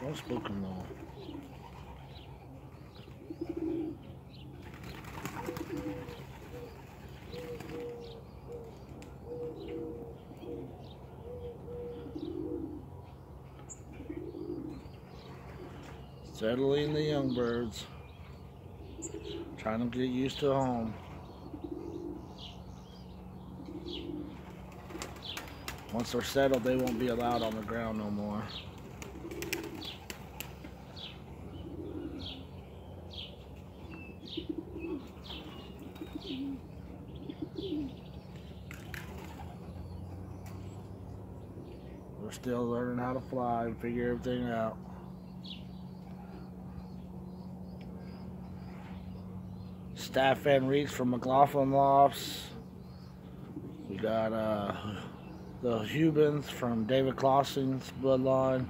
Don't spook him though. Settling the young birds. Trying to get used to home. Once they're settled, they won't be allowed on the ground no more. They're still learning how to fly and figure everything out. Staff and Reeds from McLaughlin Lofts. We got the Hubans from David Clausen's bloodline.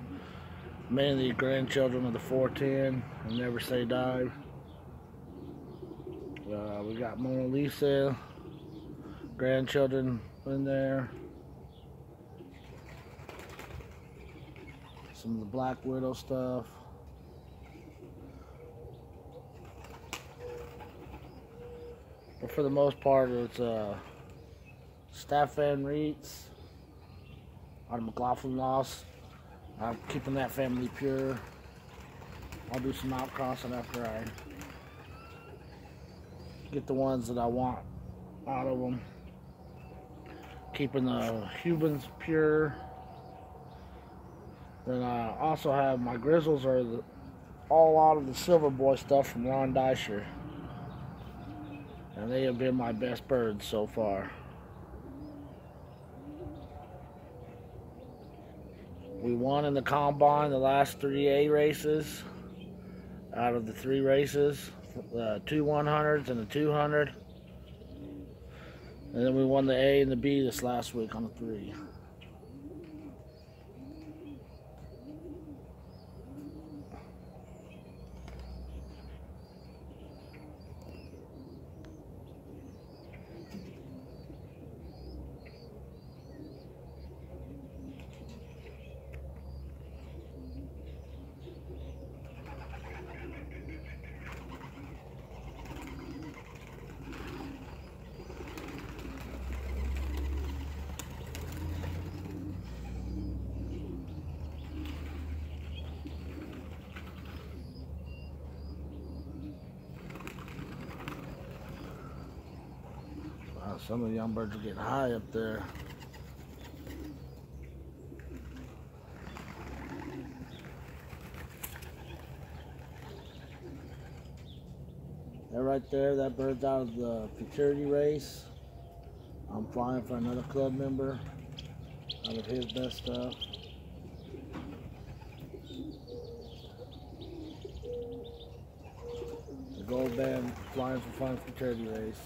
Mainly grandchildren of the 410 and Never Say Die. We got Mona Lisa, grandchildren in there. Some of the Black Widow stuff. But for the most part, it's Staff and Reeds out of McLaughlin Lofts. I'm keeping that family pure. I'll do some outcrossing after I get the ones that I want out of them. Keeping the Hubans pure. Then I also have my Grizzles are all out of the Silver Boy stuff from Ron Deisher. And they have been my best birds so far. We won in the combine the last 3 A races. Out of the 3 races, 2 100s and a 200. And then we won the A and the B this last week on the 3. Some of the young birds are getting high up there. They're right there. That bird's out of the futurity race. I'm flying for another club member out of his best stuff. The gold band flying for fun futurity race.